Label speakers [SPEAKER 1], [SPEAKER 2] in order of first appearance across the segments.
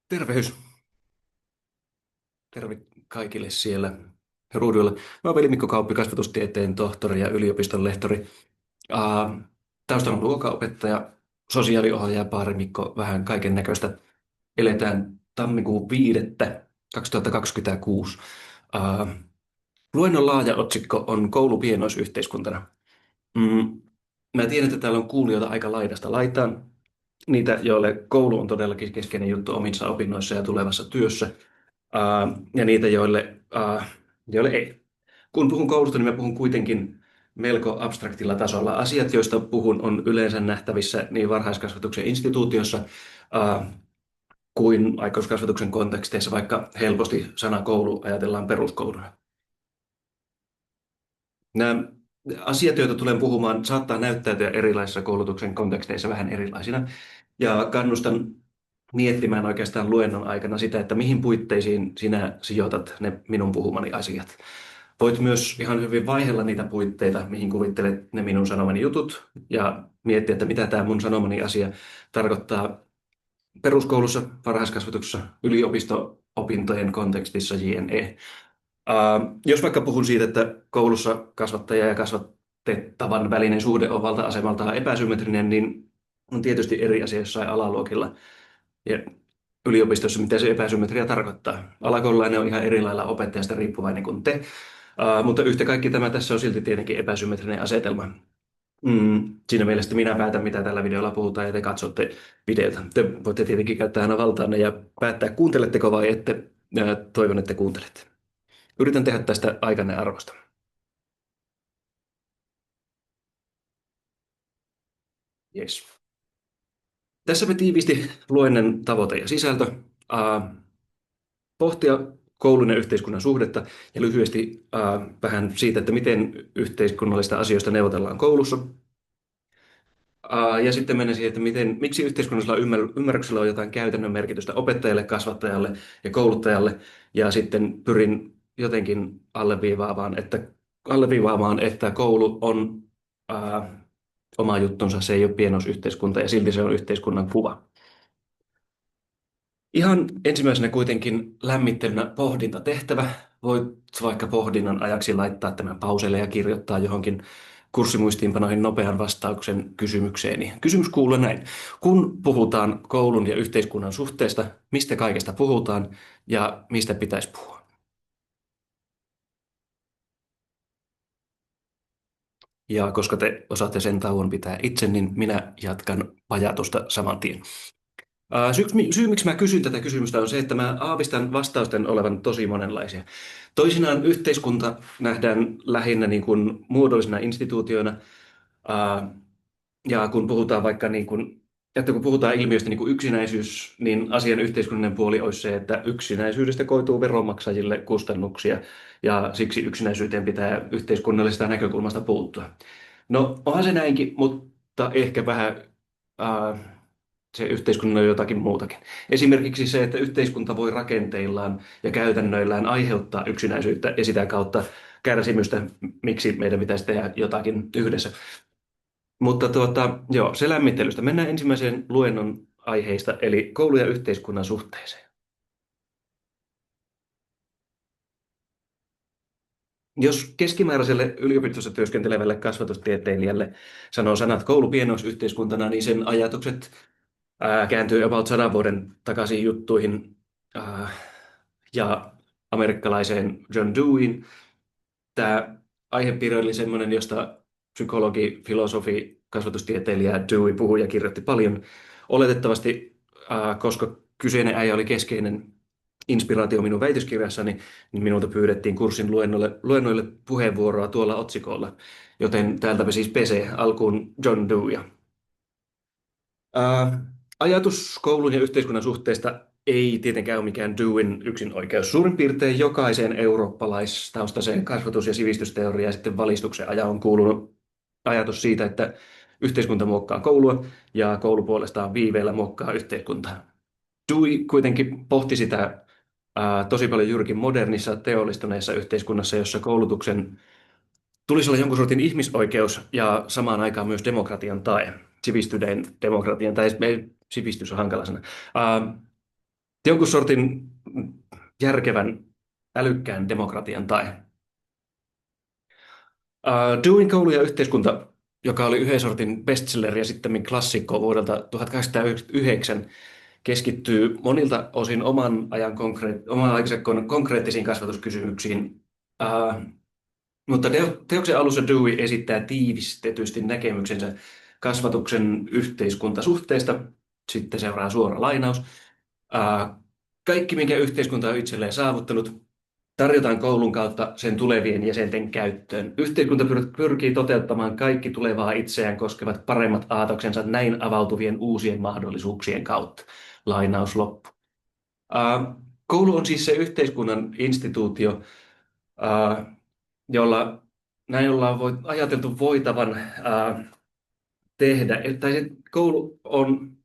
[SPEAKER 1] Tervehdys. Terve kaikille siellä ruuduilla. Mä oon Veli-Mikko Kauppi, kasvatustieteen tohtori ja yliopiston lehtori. Uh, Taustalla on luokanopettaja, sosiaaliohjaaja, paarimikko, vähän kaiken näköistä. Eletään tammikuun 5. 2026. Uh, Luennon laaja otsikko on Koulu pienoisyhteiskuntana. Mm, Mä tiedän, että täällä on kuulijoita aika laidasta laitaan. Niitä, joille koulu on todellakin keskeinen juttu omissa opinnoissa ja tulevassa työssä. Ja niitä, joille ei. Kun puhun koulusta, niin mä puhun kuitenkin melko abstraktilla tasolla. Asiat, joista puhun, on yleensä nähtävissä niin varhaiskasvatuksen instituutiossa kuin aikuiskasvatuksen konteksteissa, vaikka helposti sana koulu ajatellaan peruskouluna. Nämä asiat, joita tulen puhumaan, saattaa näyttäytyä erilaisissa koulutuksen konteksteissa vähän erilaisina. Ja kannustan miettimään oikeastaan luennon aikana sitä, että mihin puitteisiin sinä sijoitat ne minun puhumani asiat. Voit myös ihan hyvin vaihella niitä puitteita, mihin kuvittelet ne minun sanomani jutut, ja miettiä, että mitä tämä mun sanomani asia tarkoittaa peruskoulussa, varhaiskasvatuksessa, yliopisto-opintojen kontekstissa, jne. Jos vaikka puhun siitä, että koulussa kasvattaja ja kasvatettavan välinen suhde on valta-asemaltaan epäsymmetrinen, niin on tietysti eri asia jossain alaluokilla. Ja yliopistossa, mitä se epäsymmetria tarkoittaa. Alakoululainen on ihan eri lailla opettajasta riippuvainen kuin te, mutta yhtä kaikki tämä tässä on silti tietenkin epäsymmetrinen asetelma. Siinä mielessä minä päätän, mitä tällä videolla puhutaan, ja te katsotte videota. Te voitte tietenkin käyttää aina valtaanne ja päättää, kuunteletteko vai ette. Toivon, että kuuntelette. Yritän tehdä tästä aikanne arvosta. Yes. Tässäpä tiiviisti luennon tavoite ja sisältö. Pohtia koulun ja yhteiskunnan suhdetta ja lyhyesti vähän siitä, että miten yhteiskunnallista asioista neuvotellaan koulussa. Ja sitten mennä siihen, että miksi yhteiskunnallisella ymmärryksellä on jotain käytännön merkitystä opettajalle, kasvattajalle ja kouluttajalle. Ja sitten pyrin jotenkin alleviivaamaan, että koulu on oma juttunsa, se ei ole pienoisyhteiskunta ja silti se on yhteiskunnan kuva. Ihan ensimmäisenä kuitenkin lämmittelynä pohdintatehtävä. Voit vaikka pohdinnan ajaksi laittaa tämän pauselle ja kirjoittaa johonkin kurssimuistiinpanoihin nopean vastauksen kysymykseeni. Kysymys kuuluu näin. Kun puhutaan koulun ja yhteiskunnan suhteesta, mistä kaikesta puhutaan ja mistä pitäisi puhua? Ja koska te osaatte sen tauon pitää itse, niin minä jatkan ajatusta saman tien. Syy, miksi mä kysyn tätä kysymystä, on se, että mä aavistan vastausten olevan tosi monenlaisia. Toisinaan yhteiskunta nähdään lähinnä niin kuin muodollisena instituutioina, ja kun puhutaan vaikka että kun puhutaan ilmiöstä niin kuin yksinäisyys, niin asian yhteiskunnallinen puoli olisi se, että yksinäisyydestä koituu veronmaksajille kustannuksia, ja siksi yksinäisyyteen pitää yhteiskunnallisesta näkökulmasta puuttua. No, onhan se näinkin, mutta ehkä vähän se yhteiskunnan on jotakin muutakin. Esimerkiksi se, että yhteiskunta voi rakenteillaan ja käytännöillään aiheuttaa yksinäisyyttä ja sitä kautta kärsimystä, miksi meidän pitäisi tehdä jotakin yhdessä. Mutta joo, se lämmittelystä. Mennään ensimmäiseen luennon aiheista, eli koulu ja yhteiskunnan suhteeseen. Jos keskimääräiselle yliopistossa työskentelevälle kasvatustieteilijälle sanoo sanat koulu pienoisyhteiskuntana, niin sen ajatukset kääntyy about 100 vuoden takaisin juttuihin ja amerikkalaiseen John Deweyin. Tämä aihepiiri oli sellainen, josta psykologi, filosofi, kasvatustieteilijä Dewey puhui ja kirjoitti paljon. Oletettavasti, koska kyseinen äijä oli keskeinen inspiraatio minun väitöskirjassani, niin minulta pyydettiin kurssin luennoille puheenvuoroa tuolla otsikolla. Joten täältäpä siis pesee alkuun John Dewey. Ajatus koulun ja yhteiskunnan suhteesta ei tietenkään ole mikään Deweyn yksinoikeus. Suurin piirtein jokaiseen eurooppalaistaustaiseen kasvatus- ja sivistysteoriaan ja sitten valistuksen ajan on kuulunut ajatus siitä, että yhteiskunta muokkaa koulua ja koulu puolestaan viiveellä muokkaa yhteiskuntaa. Dewey kuitenkin pohti sitä tosi paljon juurikin modernissa teollistuneessa yhteiskunnassa, jossa koulutuksen tulisi olla jonkun sortin ihmisoikeus ja samaan aikaan myös demokratian tae. Sivistyneen demokratian, tai sivistys on hankala sana. jonkun sortin järkevän, älykkään demokratian tae. Dewin koulu ja yhteiskunta, joka oli yhden sortin bestseller ja sitten klassikko vuodelta 1899, keskittyy monilta osin oman aikansa konkreettisiin kasvatuskysymyksiin. Uh, mutta teoksen alussa Dewey esittää tiivistetysti näkemyksensä kasvatuksen yhteiskuntasuhteista. Sitten seuraa suora lainaus. Uh, Kaikki, minkä yhteiskunta on itselleen saavuttanut, tarjotaan koulun kautta sen tulevien jäsenten käyttöön. Yhteiskunta pyrkii toteuttamaan kaikki tulevaa itseään koskevat paremmat aatoksensa näin avautuvien uusien mahdollisuuksien kautta. Lainaus loppu. Koulu on siis se yhteiskunnan instituutio, jolla näin ollaan ajateltu voitavan tehdä. Tai se koulu on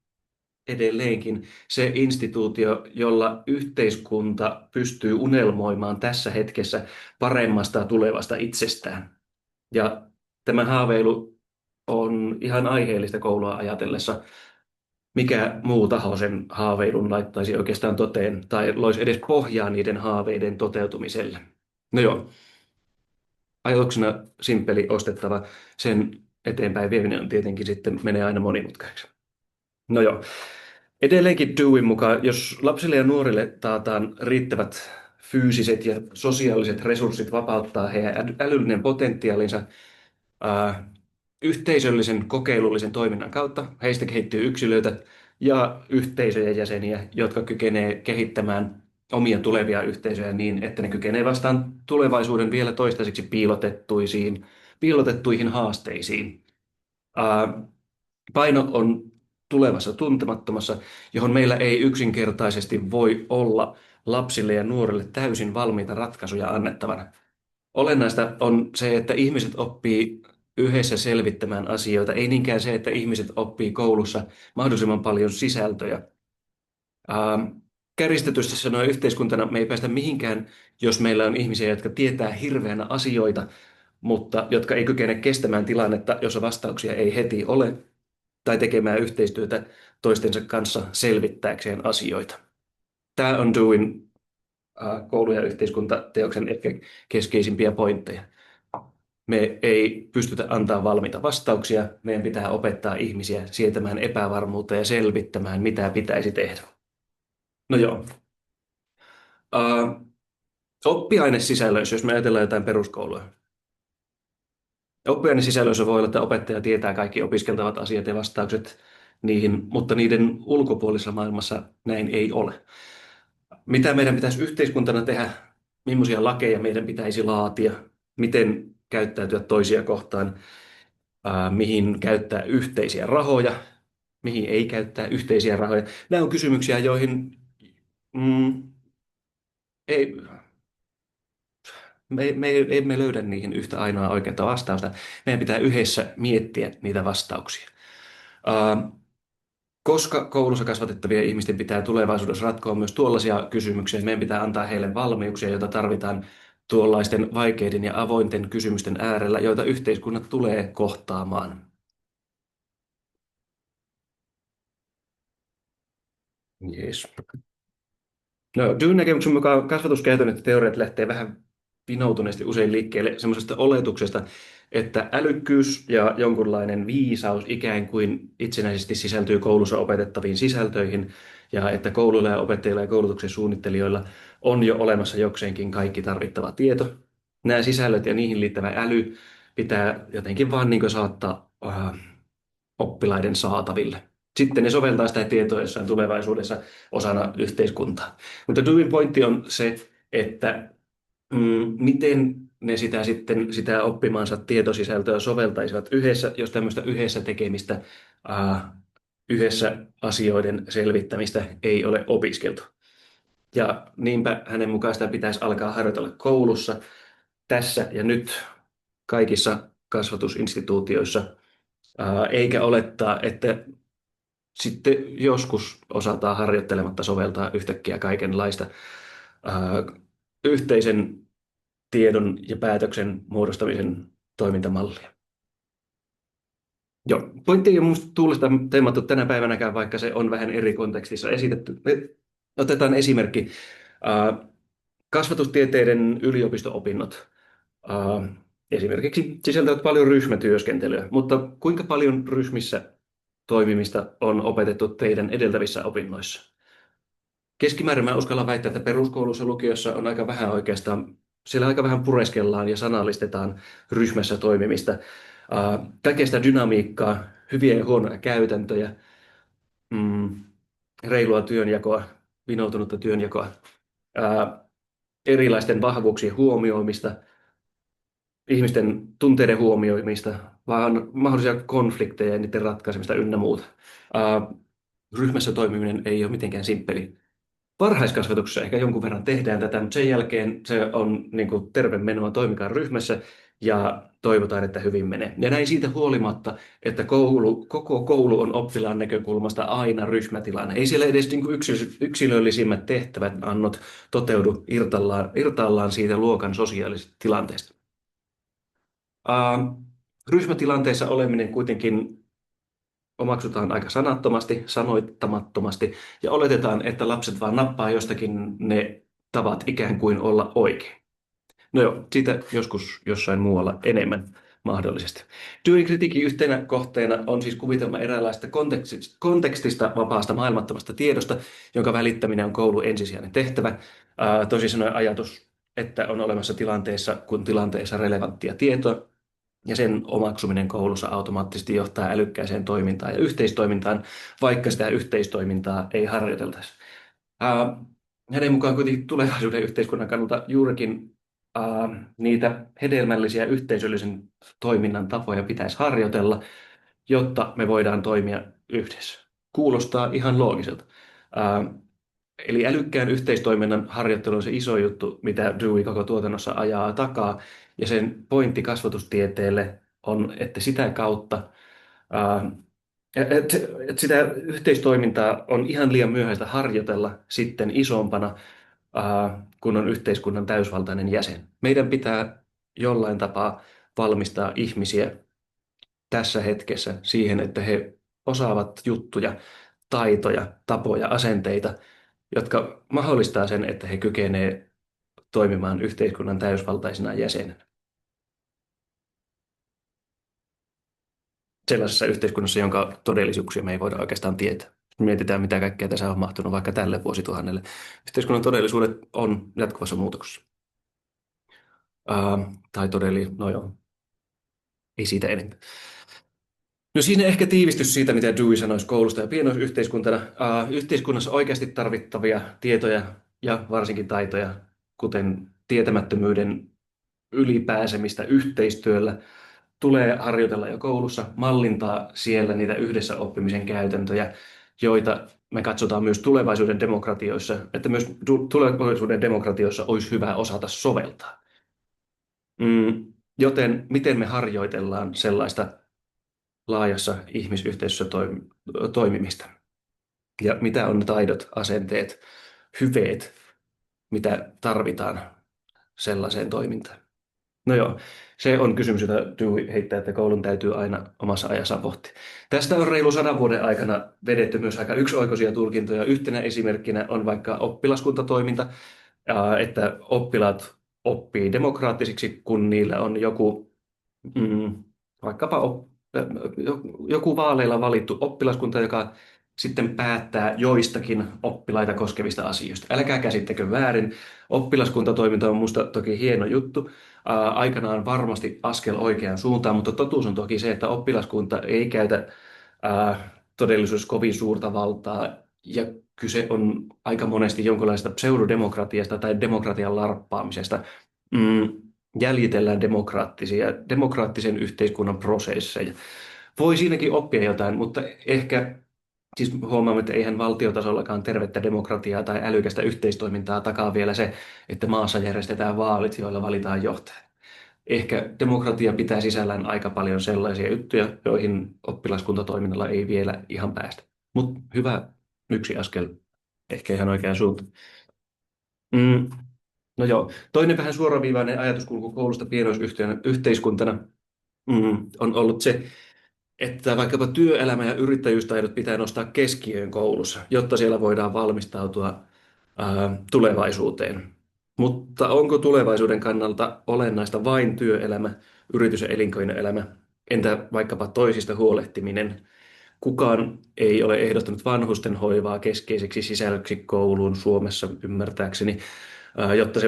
[SPEAKER 1] edelleenkin se instituutio, jolla yhteiskunta pystyy unelmoimaan tässä hetkessä paremmasta tulevasta itsestään. Ja tämä haaveilu on ihan aiheellista koulua ajatellessa. Mikä muu taho sen haaveilun laittaisi oikeastaan toteen tai loisi edes pohjaa niiden haaveiden toteutumiselle? No joo, ajatuksena simppeli ostettava, sen eteenpäin vieminen on tietenkin sitten menee aina monimutkaiseksi. No joo, edelleenkin Deweyn mukaan, jos lapsille ja nuorille taataan riittävät fyysiset ja sosiaaliset resurssit vapauttaa heidän älyllinen potentiaalinsa yhteisöllisen kokeilullisen toiminnan kautta, heistä kehittyy yksilöitä ja yhteisöjen jäseniä, jotka kykenee kehittämään omia tulevia yhteisöjä niin, että ne kykenee vastaan tulevaisuuden vielä toistaiseksi piilotettuihin haasteisiin. Paino on tulevassa tuntemattomassa, johon meillä ei yksinkertaisesti voi olla lapsille ja nuorille täysin valmiita ratkaisuja annettavana. Olennaista on se, että ihmiset oppii yhdessä selvittämään asioita, ei niinkään se, että ihmiset oppii koulussa mahdollisimman paljon sisältöjä. Kärjistetysti sanoen yhteiskuntana me ei päästä mihinkään, jos meillä on ihmisiä, jotka tietää hirveänä asioita, mutta jotka ei kykene kestämään tilannetta, jossa vastauksia ei heti ole, tai tekemään yhteistyötä toistensa kanssa selvittääkseen asioita. Tämä on Deweyn koulu- ja yhteiskuntateoksen ehkä keskeisimpiä pointteja. Me ei pystytä antaa valmiita vastauksia, meidän pitää opettaa ihmisiä sietämään epävarmuutta ja selvittämään, mitä pitäisi tehdä. No joo. Oppiainesisällöissä, jos me ajatellaan jotain peruskoulua. Oppiainesisällöissä voi olla, että opettaja tietää kaikki opiskeltavat asiat ja vastaukset niihin, mutta niiden ulkopuolisessa maailmassa näin ei ole. Mitä meidän pitäisi yhteiskuntana tehdä, millaisia lakeja meidän pitäisi laatia, miten käyttäytyä toisia kohtaan, mihin käyttää yhteisiä rahoja, mihin ei käyttää yhteisiä rahoja. Nämä on kysymyksiä, joihin ei, me emme löydä niihin yhtä ainoa oikeaa vastausta. Meidän pitää yhdessä miettiä niitä vastauksia. Koska koulussa kasvatettavien ihmisten pitää tulevaisuudessa ratkoa myös tuollaisia kysymyksiä, meidän pitää antaa heille valmiuksia, joita tarvitaan tuollaisten vaikeiden ja avointen kysymysten äärellä, joita yhteiskunnat tulee kohtaamaan. Jees. No, Deweyn näkemyksen mukaan kasvatuskäytännöt ja teoriat lähtee vähän vinoutuneesti usein liikkeelle semmoisesta oletuksesta, että älykkyys ja jonkunlainen viisaus ikään kuin itsenäisesti sisältyy koulussa opetettaviin sisältöihin, ja että kouluilla ja opettajilla ja koulutuksen suunnittelijoilla on jo olemassa jokseenkin kaikki tarvittava tieto. Nämä sisällöt ja niihin liittyvä äly pitää jotenkin vaan niin saattaa oppilaiden saataville. Sitten ne soveltaa sitä tietoa jossain tulevaisuudessa osana yhteiskuntaa. Mutta Deweyn pointti on se, että miten ne sitä oppimaansa tietosisältöä soveltaisivat yhdessä, jos tämmöistä yhdessä tekemistä, yhdessä asioiden selvittämistä ei ole opiskeltu. Ja niinpä hänen mukaan sitä pitäisi alkaa harjoitella koulussa, tässä ja nyt kaikissa kasvatusinstituutioissa, eikä olettaa, että sitten joskus osataan harjoittelematta soveltaa yhtäkkiä kaikenlaista yhteisen tiedon ja päätöksen muodostamisen toimintamallia. Joo, pointti ei ole minusta tuulesta teemattu tänä päivänäkään, vaikka se on vähän eri kontekstissa esitetty. Otetaan esimerkki. Äh, Kasvatustieteiden yliopisto-opinnot esimerkiksi sisältävät paljon ryhmätyöskentelyä, mutta kuinka paljon ryhmissä toimimista on opetettu teidän edeltävissä opinnoissa? Keskimäärin mä uskallan väittää, että peruskoulussa lukiossa on aika vähän oikeastaan, siellä aika vähän pureskellaan ja sanallistetaan ryhmässä toimimista. Kaikkea sitä dynamiikkaa, hyviä ja huonoja käytäntöjä, mm, reilua työnjakoa, vinoutunutta työnjakoa, ää, erilaisten vahvuuksien huomioimista, ihmisten tunteiden huomioimista, vaan mahdollisia konflikteja ja niiden ratkaisemista ynnä muuta. Ää, Ryhmässä toimiminen ei ole mitenkään simppeli. Varhaiskasvatuksessa ehkä jonkun verran tehdään tätä, mutta sen jälkeen se on niin kuin terve menoa, toimikaan ryhmässä ja toivotaan, että hyvin menee. Ja näin siitä huolimatta, että koko koulu on oppilaan näkökulmasta aina ryhmätilanne. Ei siellä edes niin kuin yksilöllisimmät tehtävät annot toteudu irtaallaan siitä luokan sosiaalisesta tilanteesta. Ryhmätilanteessa oleminen kuitenkin omaksutaan aika sanattomasti, sanoittamattomasti ja oletetaan, että lapset vaan nappaa jostakin ne tavat ikään kuin olla oikein. No joo, siitä joskus jossain muualla enemmän mahdollisesti. Dewey kritiikin yhtenä kohteena on siis kuvitelma eräänlaista kontekstista vapaasta maailmattomasta tiedosta, jonka välittäminen on koulun ensisijainen tehtävä. Toisin sanoen ajatus, että on olemassa tilanteessa kun tilanteessa relevanttia tietoa, ja sen omaksuminen koulussa automaattisesti johtaa älykkääseen toimintaan ja yhteistoimintaan, vaikka sitä yhteistoimintaa ei harjoiteltaisi. Hänen mukaan kuitenkin tulevaisuuden yhteiskunnan kannalta juurikin niitä hedelmällisiä yhteisöllisen toiminnan tapoja pitäisi harjoitella, jotta me voidaan toimia yhdessä. Kuulostaa ihan loogiselta. Eli älykkään yhteistoiminnan harjoittelu on se iso juttu, mitä Dewey koko tuotannossa ajaa takaa. Ja sen pointti kasvatustieteelle on, että sitä kautta, ää, että sitä yhteistoimintaa on ihan liian myöhäistä harjoitella sitten isompana, kun on yhteiskunnan täysvaltainen jäsen. Meidän pitää jollain tapaa valmistaa ihmisiä tässä hetkessä siihen, että he osaavat juttuja, taitoja, tapoja, asenteita, jotka mahdollistaa sen, että he kykenevät toimimaan yhteiskunnan täysvaltaisena jäsenenä. Sellaisessa yhteiskunnassa, jonka todellisuuksia me ei voida oikeastaan tietää. Mietitään, mitä kaikkea tässä on mahtunut vaikka tälle vuosituhannelle. Yhteiskunnan todellisuudet on jatkuvassa muutoksessa. No joo, ei siitä enempää. No siinä ehkä tiivistys siitä, mitä Dewey sanoisi koulusta ja pienoisyhteiskuntana. Yhteiskunnassa oikeasti tarvittavia tietoja ja varsinkin taitoja, kuten tietämättömyyden ylipääsemistä yhteistyöllä, tulee harjoitella jo koulussa, mallintaa siellä niitä yhdessä oppimisen käytäntöjä, joita me katsotaan myös tulevaisuuden demokratioissa, että myös tulevaisuuden demokratioissa olisi hyvä osata soveltaa. Joten miten me harjoitellaan sellaista laajassa ihmisyhteisössä toimimista? Ja mitä on ne taidot, asenteet, hyveet, mitä tarvitaan sellaiseen toimintaan? No joo, se on kysymys, jota Dewey heittää, että koulun täytyy aina omassa ajassaan pohtia. Tästä on reilu 100 vuoden aikana vedetty myös aika yksioikoisia tulkintoja. Yhtenä esimerkkinä on vaikka oppilaskuntatoiminta, että oppilaat oppii demokraattisiksi, kun niillä on mm, vaikkapa joku vaaleilla valittu oppilaskunta, joka sitten päättää joistakin oppilaita koskevista asioista. Älkää käsittäkö väärin. Oppilaskuntatoiminta on minusta toki hieno juttu. Aikanaan varmasti askel oikeaan suuntaan, mutta totuus on toki se, että oppilaskunta ei käytä todellisuudessa kovin suurta valtaa ja kyse on aika monesti jonkinlaista pseudodemokratiasta tai demokratian larppaamisesta. Jäljitellään demokraattisen yhteiskunnan prosesseja. Voi siinäkin oppia jotain, mutta ehkä siis huomaamme, että eihän valtiotasollakaan tervettä demokratiaa tai älykästä yhteistoimintaa takaa vielä se, että maassa järjestetään vaalit, joilla valitaan johtaja. Ehkä demokratia pitää sisällään aika paljon sellaisia juttuja, joihin oppilaskuntatoiminnalla ei vielä ihan päästä. Mutta hyvä yksi askel, ehkä ihan oikeaan suuntaan. No joo, toinen vähän suoraviivainen ajatuskulku koulusta pienoisyhteiskuntana on ollut se, että vaikkapa työelämä ja yrittäjyystaidot pitää nostaa keskiöön koulussa, jotta siellä voidaan valmistautua tulevaisuuteen. Mutta onko tulevaisuuden kannalta olennaista vain työelämä, yritys- ja elinkeinoelämä? Entä vaikkapa toisista huolehtiminen? Kukaan ei ole ehdottanut vanhusten hoivaa keskeiseksi sisällöksi kouluun Suomessa, ymmärtääkseni, jotta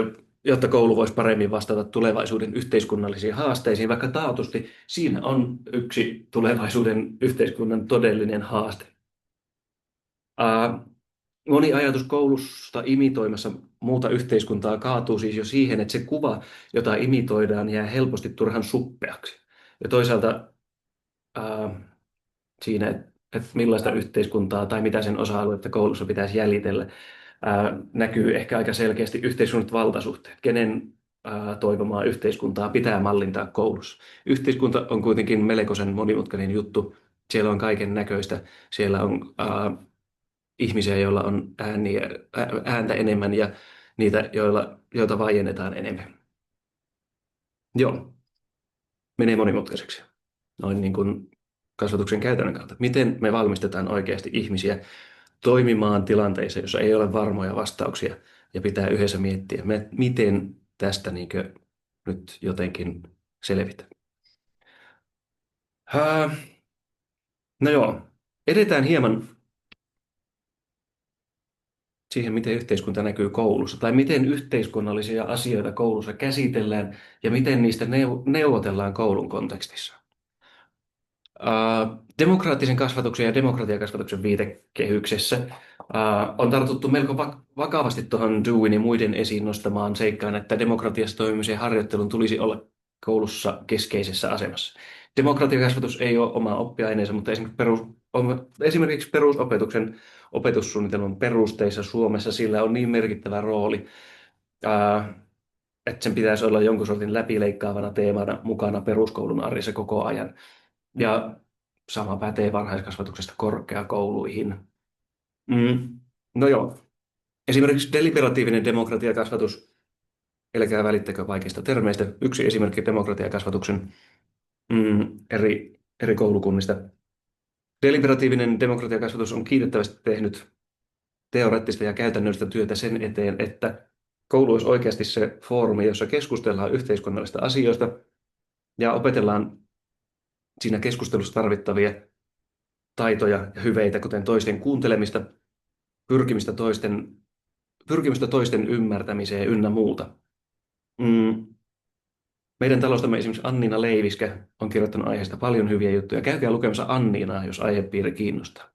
[SPEAKER 1] jotta koulu voisi paremmin vastata tulevaisuuden yhteiskunnallisiin haasteisiin, vaikka taatusti siinä on yksi tulevaisuuden yhteiskunnan todellinen haaste. Moni ajatus koulusta imitoimassa muuta yhteiskuntaa kaatuu siis jo siihen, että se kuva, jota imitoidaan, jää helposti turhan suppeaksi. Ja toisaalta ää, siinä, että millaista yhteiskuntaa tai mitä sen osa-aluetta koulussa pitäisi jäljitellä, näkyy ehkä aika selkeästi yhteiskunnat valtasuhteet. Kenen toivomaa yhteiskuntaa pitää mallintaa koulussa. Yhteiskunta on kuitenkin melkoisen monimutkainen juttu. Siellä on kaiken näköistä. Siellä on ihmisiä, joilla on ääntä enemmän ja niitä, joita vaiennetaan enemmän. Joo, menee monimutkaiseksi. Noin niin kuin kasvatuksen käytännön kautta. Miten me valmistetaan oikeasti ihmisiä toimimaan tilanteissa, jossa ei ole varmoja vastauksia ja pitää yhdessä miettiä, miten tästä nyt jotenkin selvitä. No joo, edetään hieman siihen, miten yhteiskunta näkyy koulussa, tai miten yhteiskunnallisia asioita koulussa käsitellään ja miten niistä neuvotellaan koulun kontekstissa. Demokraattisen kasvatuksen ja demokratiakasvatuksen viitekehyksessä on tartuttu melko vakavasti tuohon Dewin ja muiden esiin nostamaan seikkaan, että demokratiassa toimimisen harjoittelun tulisi olla koulussa keskeisessä asemassa. Demokratiakasvatus ei ole oma oppiaineensa, mutta esimerkiksi perusopetuksen opetussuunnitelman perusteissa Suomessa sillä on niin merkittävä rooli, että sen pitäisi olla jonkun sortin läpileikkaavana teemana mukana peruskoulun arjessa koko ajan. Ja sama pätee varhaiskasvatuksesta korkeakouluihin. Mm. No joo. Esimerkiksi deliberatiivinen demokratiakasvatus, älkää välittäkö vaikeista termeistä. Yksi esimerkki demokratiakasvatuksen eri koulukunnista. Deliberatiivinen demokratiakasvatus on kiitettävästi tehnyt teoreettista ja käytännöllistä työtä sen eteen, että koulu olisi oikeasti se foorumi, jossa keskustellaan yhteiskunnallisista asioista ja opetellaan siinä keskustelussa tarvittavia taitoja ja hyveitä, kuten toisten kuuntelemista, pyrkimistä toisten ymmärtämiseen ynnä muuta. Mm. Meidän talostamme esimerkiksi Anniina Leiviskä on kirjoittanut aiheesta paljon hyviä juttuja. Käykää lukemassa Anniinaa, jos aihepiiri kiinnostaa.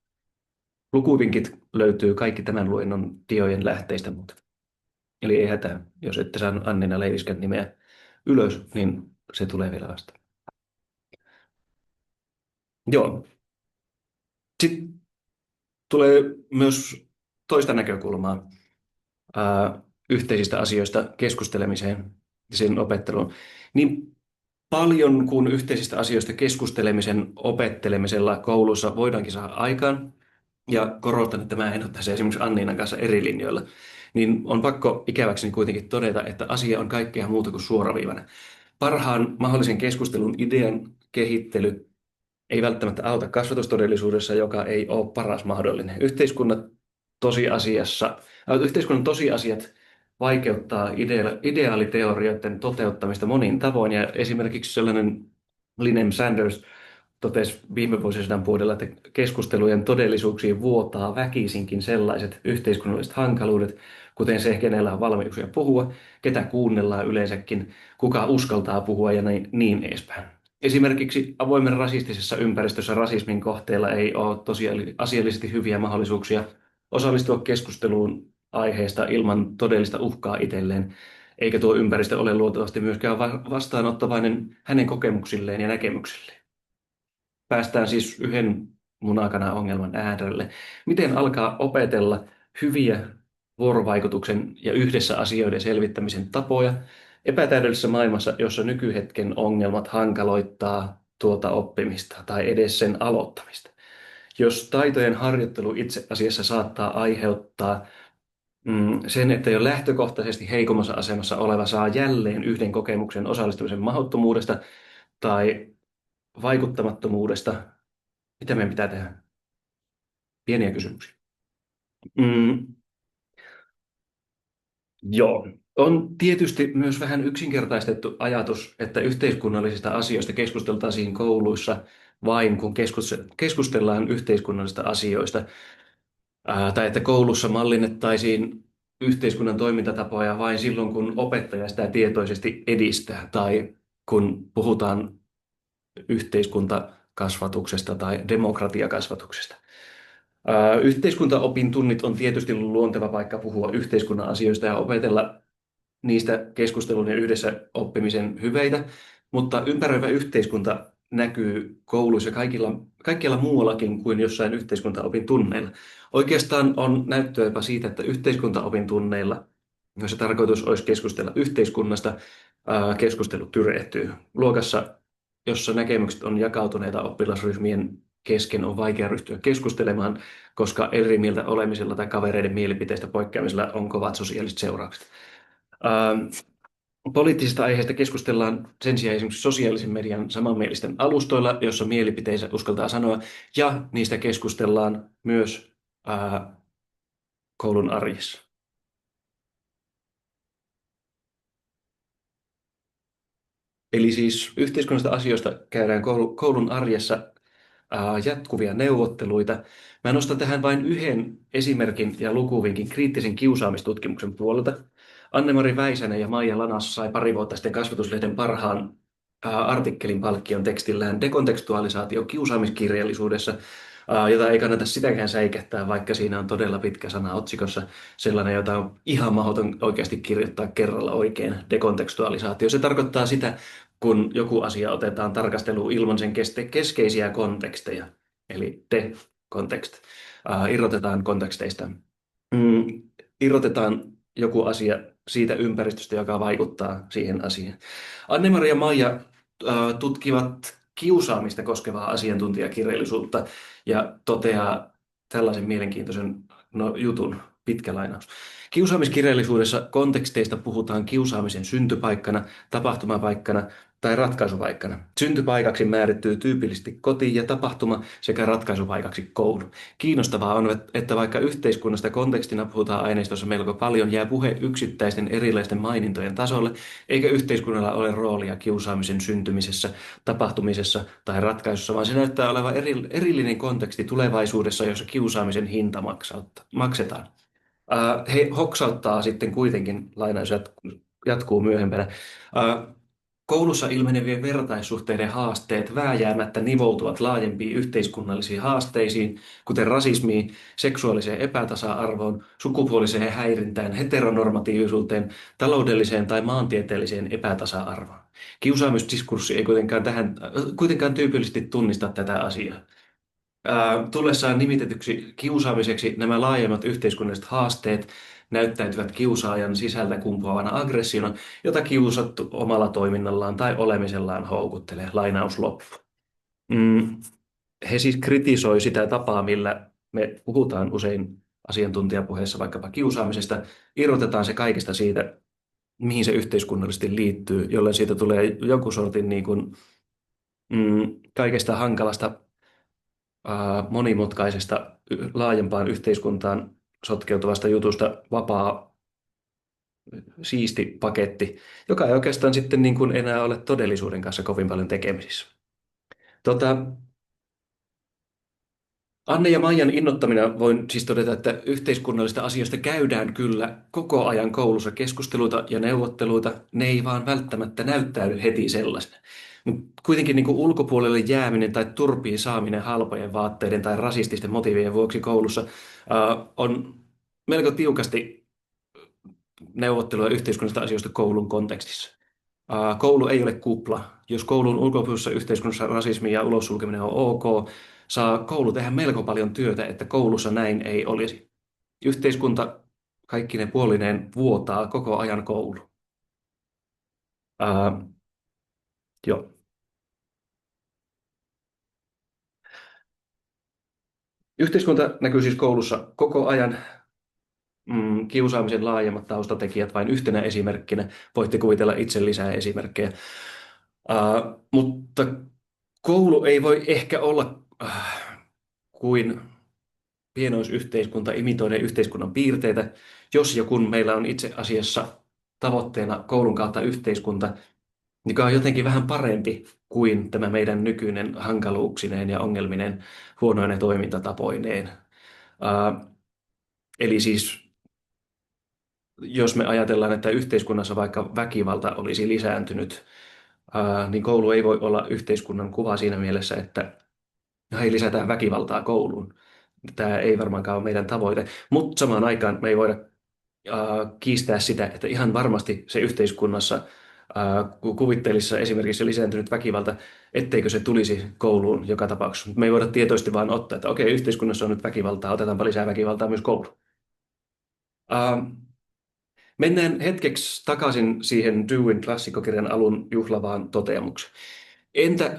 [SPEAKER 1] Lukuvinkit löytyy kaikki tämän luennon tiojen lähteistä, mutta eli ei hätää, jos ette saanut Anniina Leiviskän nimeä ylös, niin se tulee vielä vasta. Joo. Sitten tulee myös toista näkökulmaa yhteisistä asioista keskustelemiseen ja sen opetteluun. Niin paljon kuin yhteisistä asioista keskustelemisen opettelemisella koulussa voidaankin saada aikaan, ja korostan, että mä en ole tässä esimerkiksi Anniinan kanssa eri linjoilla, niin on pakko ikäväkseni kuitenkin todeta, että asia on kaikkea muuta kuin suoraviivainen. Parhaan mahdollisen keskustelun idean kehittely ei välttämättä auta kasvatustodellisuudessa, joka ei ole paras mahdollinen. Yhteiskunnan tosiasiat vaikeuttaa ideaaliteorioiden toteuttamista monin tavoin, ja esimerkiksi sellainen Linem Sanders totesi viime vuosisadan puolella, että keskustelujen todellisuuksiin vuotaa väkisinkin sellaiset yhteiskunnalliset hankaluudet, kuten se, kenellä on valmiuksia puhua, ketä kuunnellaan yleensäkin, kuka uskaltaa puhua ja niin edespäin. Esimerkiksi avoimen rasistisessa ympäristössä rasismin kohteella ei ole asiallisesti hyviä mahdollisuuksia osallistua keskusteluun aiheesta ilman todellista uhkaa itselleen, eikä tuo ympäristö ole luultavasti myöskään vastaanottavainen hänen kokemuksilleen ja näkemyksilleen. Päästään siis yhden munakana-ongelman äärelle. Miten alkaa opetella hyviä vuorovaikutuksen ja yhdessä asioiden selvittämisen tapoja epätäydellisessä maailmassa, jossa nykyhetken ongelmat hankaloittaa tuota oppimista tai edes sen aloittamista? Jos taitojen harjoittelu itse asiassa saattaa aiheuttaa sen, että jo lähtökohtaisesti heikommassa asemassa oleva saa jälleen yhden kokemuksen osallistumisen mahdottomuudesta tai vaikuttamattomuudesta, mitä meidän pitää tehdä? Pieniä kysymyksiä. Mm, Joo. On tietysti myös vähän yksinkertaistettu ajatus, että yhteiskunnallisista asioista keskusteltaisiin kouluissa vain, kun keskustellaan yhteiskunnallisista asioista. Tai että koulussa mallinnettaisiin yhteiskunnan toimintatapoja vain silloin, kun opettaja sitä tietoisesti edistää, tai kun puhutaan yhteiskuntakasvatuksesta tai demokratiakasvatuksesta. Yhteiskuntaopin tunnit on tietysti luonteva paikka puhua yhteiskunnan asioista ja opetella niistä keskustelun ja yhdessä oppimisen hyveitä, mutta ympäröivä yhteiskunta näkyy kouluissa kaikkialla muuallakin kuin jossain yhteiskuntaopin tunneilla. Oikeastaan on näyttöä jopa siitä, että yhteiskuntaopin tunneilla, joissa tarkoitus olisi keskustella yhteiskunnasta, keskustelu tyrehtyy. Luokassa, jossa näkemykset on jakautuneita oppilasryhmien kesken, on vaikea ryhtyä keskustelemaan, koska eri mieltä olemisella tai kavereiden mielipiteistä poikkeamisella on kovat sosiaaliset seuraukset. Poliittisista aiheista keskustellaan sen sijaan esimerkiksi sosiaalisen median samanmielisten alustoilla, jossa mielipiteensä uskaltaa sanoa, ja niistä keskustellaan myös koulun arjessa. Eli siis yhteiskunnallisista asioista käydään koulun arjessa jatkuvia neuvotteluita. Mä nostan tähän vain yhden esimerkin ja lukuvinkin kriittisen kiusaamistutkimuksen puolelta. Anne-Mari Väisänen ja Maija Lanas sai pari vuotta sitten Kasvatuslehden parhaan artikkelin palkkion tekstillään Dekontekstualisaatio kiusaamiskirjallisuudessa, jota ei kannata sitäkään säikähtää, vaikka siinä on todella pitkä sana otsikossa, sellainen, jota on ihan mahdoton oikeasti kirjoittaa kerralla oikein. Dekontekstualisaatio. Se tarkoittaa sitä, kun joku asia otetaan tarkasteluun ilman sen keskeisiä konteksteja, eli kontekst, irrotetaan konteksteista. Mm, irrotetaan joku asia siitä ympäristöstä, joka vaikuttaa siihen asiaan. Anne-Mari ja Maija tutkivat kiusaamista koskevaa asiantuntijakirjallisuutta ja toteaa tällaisen mielenkiintoisen jutun, pitkä lainaus. Kiusaamiskirjallisuudessa konteksteista puhutaan kiusaamisen syntypaikkana, tapahtumapaikkana tai ratkaisupaikkana. Syntypaikaksi määrittyy tyypillisesti koti ja tapahtuma sekä ratkaisupaikaksi koulu. Kiinnostavaa on, että vaikka yhteiskunnasta kontekstina puhutaan aineistossa melko paljon, jää puhe yksittäisten erilaisten mainintojen tasolle, eikä yhteiskunnalla ole roolia kiusaamisen syntymisessä, tapahtumisessa tai ratkaisussa, vaan se näyttää olevan erillinen konteksti tulevaisuudessa, jossa kiusaamisen hinta maksetaan. He hoksauttaa sitten kuitenkin, lainaus jatkuu myöhempänä, koulussa ilmenevien vertaissuhteiden haasteet vääjäämättä nivoutuvat laajempiin yhteiskunnallisiin haasteisiin, kuten rasismiin, seksuaaliseen epätasa-arvoon, sukupuoliseen häirintään, heteronormatiivisuuteen, taloudelliseen tai maantieteelliseen epätasa-arvoon. Kiusaamisdiskurssi ei kuitenkaan tyypillisesti tunnista tätä asiaa. Tullessaan nimitetyksi kiusaamiseksi nämä laajemmat yhteiskunnalliset haasteet näyttäytyvät kiusaajan sisältä kumpuavana aggressiona, jota kiusattu omalla toiminnallaan tai olemisellaan houkuttelee. Lainaus loppu. He siis kritisoi sitä tapaa, millä me puhutaan usein asiantuntijapuheessa vaikkapa kiusaamisesta, irrotetaan se kaikesta siitä, mihin se yhteiskunnallisesti liittyy, jolloin siitä tulee jonkun sortin niin kuin, kaikesta hankalasta monimutkaisesta laajempaan yhteiskuntaan sotkeutuvasta jutusta vapaa, siisti paketti, joka ei oikeastaan sitten niin kuin enää ole todellisuuden kanssa kovin paljon tekemisissä. Anne ja Maijan innottamina voin siis todeta, että yhteiskunnallista asioista käydään kyllä koko ajan koulussa keskusteluita ja neuvotteluita, ne ei vaan välttämättä näyttäydy heti sellaisena. Kuitenkin niin kuin ulkopuolelle jääminen tai turpiin saaminen halpojen vaatteiden tai rasististen motiivien vuoksi koulussa on melko tiukasti neuvottelua yhteiskunnallisista asioista koulun kontekstissa. Koulu ei ole kupla. Jos koulun ulkopuolisessa yhteiskunnassa rasismi ja ulossulkeminen on ok, saa koulu tehdä melko paljon työtä, että koulussa näin ei olisi. Yhteiskunta kaikkine puolineen vuotaa koko ajan koulu. Joo. Yhteiskunta näkyy siis koulussa koko ajan. Kiusaamisen laajemmat taustatekijät vain yhtenä esimerkkinä. Voitte kuvitella itse lisää esimerkkejä. Mutta koulu ei voi ehkä olla kuin pienoisyhteiskunta imitoiden yhteiskunnan piirteitä, jos ja kun meillä on itse asiassa tavoitteena koulun kautta yhteiskunta, joka on jotenkin vähän parempi kuin tämä meidän nykyinen hankaluuksineen ja ongelminen huonoine toimintatapoineen. Eli siis jos me ajatellaan, että yhteiskunnassa vaikka väkivalta olisi lisääntynyt, niin koulu ei voi olla yhteiskunnan kuva siinä mielessä, että hei, lisätään väkivaltaa kouluun. Tämä ei varmaankaan ole meidän tavoite, mutta samaan aikaan me ei voida kiistää sitä, että ihan varmasti se yhteiskunnassa kuvitteelissa esimerkiksi se lisääntynyt väkivalta, etteikö se tulisi kouluun joka tapauksessa. Me ei voida tietoisesti vaan ottaa, että okei, yhteiskunnassa on nyt väkivaltaa, otetaanpa lisää väkivaltaa myös kouluun. Mennään hetkeksi takaisin siihen Dewin klassikokirjan alun juhlavaan toteamukseen. Entä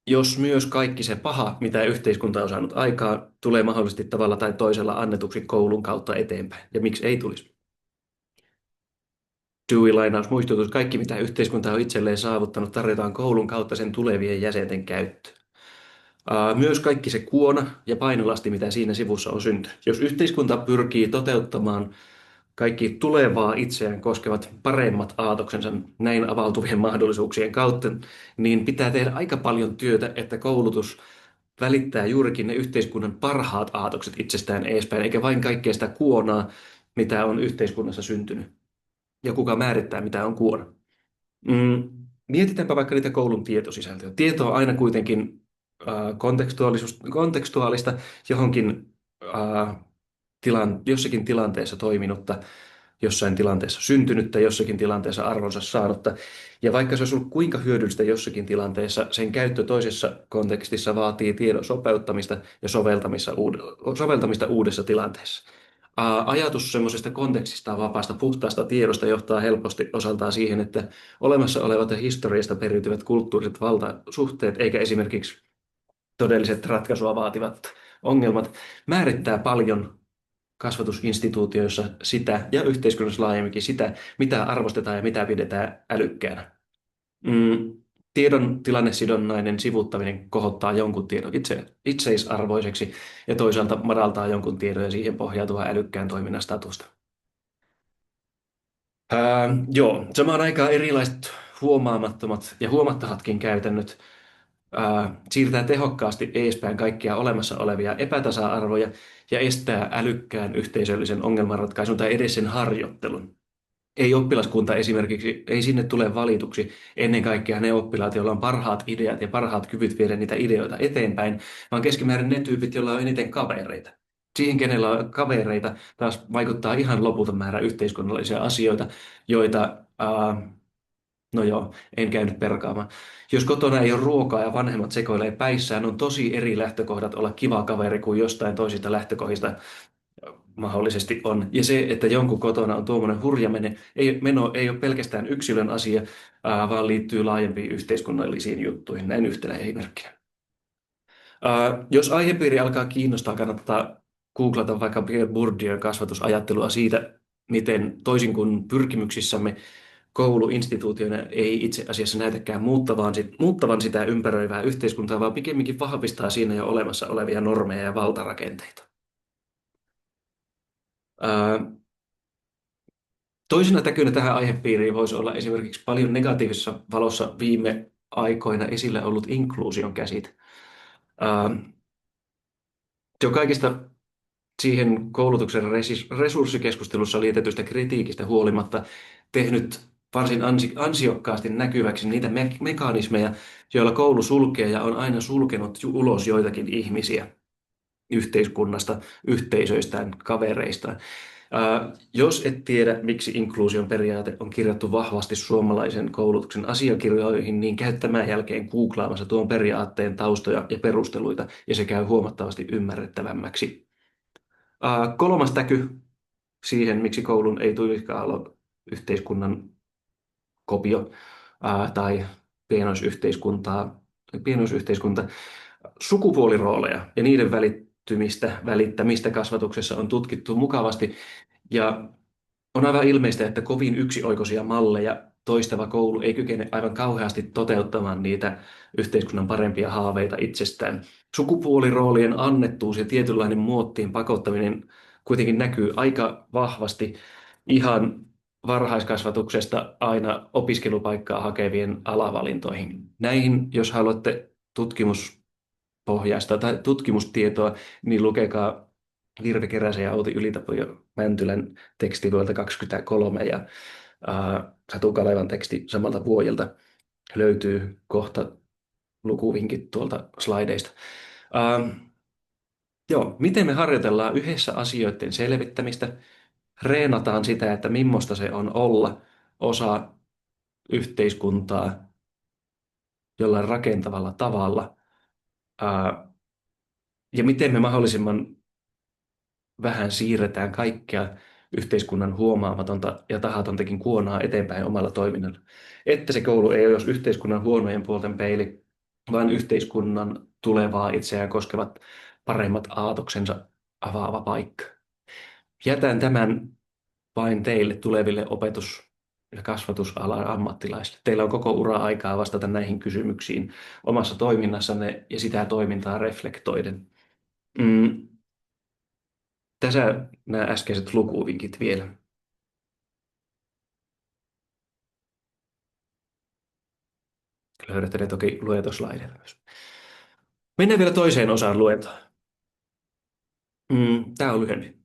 [SPEAKER 1] jos myös kaikki se paha, mitä yhteiskunta on saanut aikaan, tulee mahdollisesti tavalla tai toisella annetuksi koulun kautta eteenpäin? Ja miksi ei tulisi? Dewey-lainaus muistutus, kaikki mitä yhteiskunta on itselleen saavuttanut, tarjotaan koulun kautta sen tulevien jäsenten käyttöön. Myös kaikki se kuona ja painolasti, mitä siinä sivussa on syntynyt. Jos yhteiskunta pyrkii toteuttamaan kaikki tulevaa itseään koskevat paremmat aatoksensa näin avautuvien mahdollisuuksien kautta, niin pitää tehdä aika paljon työtä, että koulutus välittää juurikin ne yhteiskunnan parhaat aatokset itsestään edespäin, eikä vain kaikkea sitä kuonaa, mitä on yhteiskunnassa syntynyt. Ja kuka määrittää, mitä on kuona. Mietitäänpä vaikka niitä koulun tietosisältöjä. Tieto on aina kuitenkin kontekstuaalista johonkin jossakin tilanteessa toiminutta, jossain tilanteessa syntynyttä, jossakin tilanteessa arvonsa saanutta. Ja vaikka se olisi ollut kuinka hyödyllistä jossakin tilanteessa, sen käyttö toisessa kontekstissa vaatii tiedon sopeuttamista ja soveltamista uudessa tilanteessa. Ajatus semmoisesta kontekstista vapaasta puhtaasta tiedosta johtaa helposti osaltaan siihen, että olemassa olevat ja historiasta periytyvät kulttuuriset valtasuhteet, eikä esimerkiksi todelliset ratkaisua vaativat ongelmat, määrittää paljon kasvatusinstituutioissa sitä ja yhteiskunnassa laajemminkin sitä, mitä arvostetaan ja mitä pidetään älykkäänä. Tiedon tilannesidonnainen sivuuttaminen kohottaa jonkun tiedon itseisarvoiseksi ja toisaalta madaltaa jonkun tiedon ja siihen pohjautuvaa älykkään toiminnan statusta. Joo, samaan aikaan erilaiset huomaamattomat ja huomattavatkin käytännöt siirtää tehokkaasti edespäin kaikkia olemassa olevia epätasa-arvoja ja estää älykkään yhteisöllisen ongelmanratkaisun tai edes sen harjoittelun. Ei oppilaskunta esimerkiksi, ei sinne tule valituksi ennen kaikkea ne oppilaat, joilla on parhaat ideat ja parhaat kyvyt viedä niitä ideoita eteenpäin, vaan keskimäärin ne tyypit, joilla on eniten kavereita. Siihen, kenellä on kavereita, taas vaikuttaa ihan loputon määrä yhteiskunnallisia asioita, joita, no joo, en käynyt perkaamaan. Jos kotona ei ole ruokaa ja vanhemmat sekoilee päissään, on tosi eri lähtökohdat olla kiva kaveri kuin jostain toisista lähtökohdista mahdollisesti on. Ja se, että jonkun kotona on tuommoinen hurja meno ei ole pelkästään yksilön asia, vaan liittyy laajempiin yhteiskunnallisiin juttuihin. Näin yhtenä esimerkkinä. Jos aihepiiri alkaa kiinnostaa, kannattaa googlata vaikka Pierre Bourdieun kasvatusajattelua siitä, miten toisin kuin pyrkimyksissämme kouluinstituutiona ei itse asiassa näytäkään muuttavan sitä ympäröivää yhteiskuntaa, vaan pikemminkin vahvistaa siinä jo olemassa olevia normeja ja valtarakenteita. Toisena täkynä tähän aihepiiriin voisi olla esimerkiksi paljon negatiivisessa valossa viime aikoina esillä ollut inkluusion käsite. Se on kaikista siihen koulutuksen resurssikeskustelussa liitetystä kritiikistä huolimatta tehnyt varsin ansiokkaasti näkyväksi niitä mekanismeja, joilla koulu sulkee ja on aina sulkenut ulos joitakin ihmisiä yhteiskunnasta, yhteisöistään, kavereistaan. Jos et tiedä, miksi inkluusion periaate on kirjattu vahvasti suomalaisen koulutuksen asiakirjoihin, niin käy tämän jälkeen googlaamassa tuon periaatteen taustoja ja perusteluita, ja se käy huomattavasti ymmärrettävämmäksi. Kolmas täky siihen, miksi koulun ei tulisikaan olla yhteiskunnan kopio tai pienoisyhteiskunta, sukupuolirooleja ja niiden välittämistä kasvatuksessa on tutkittu mukavasti ja on aivan ilmeistä, että kovin yksioikoisia malleja toistava koulu ei kykene aivan kauheasti toteuttamaan niitä yhteiskunnan parempia haaveita itsestään. Sukupuoliroolien annettuus ja tietynlainen muottiin pakottaminen kuitenkin näkyy aika vahvasti ihan varhaiskasvatuksesta aina opiskelupaikkaa hakevien alavalintoihin. Näihin, jos haluatte tutkimuspohjaista tai tutkimustietoa, niin lukekaa Virve Keräsen ja Outi Ylitapio Mäntylän teksti vuodelta 23 ja Satu Kalevan teksti samalta vuodelta löytyy kohta lukuvinkit tuolta slaideista. Joo, miten me harjoitellaan yhdessä asioiden selvittämistä, reenataan sitä, että millaista se on olla osa yhteiskuntaa jollain rakentavalla tavalla, ja miten me mahdollisimman vähän siirretään kaikkea yhteiskunnan huomaamatonta ja tahatontakin kuonaa eteenpäin omalla toiminnalla. Että se koulu ei ole jos yhteiskunnan huonojen puolten peili, vaan yhteiskunnan tulevaa itseään koskevat paremmat aatoksensa avaava paikka. Jätän tämän vain teille tuleville opetus- ja kasvatusalan ammattilaisille. Teillä on koko ura aikaa vastata näihin kysymyksiin omassa toiminnassanne ja sitä toimintaa reflektoiden. Tässä nämä äskeiset lukuvinkit vielä. Löydätte ne toki luentoslaideilla myös. Mennään vielä toiseen osaan luentoa. Tämä on lyhyempi.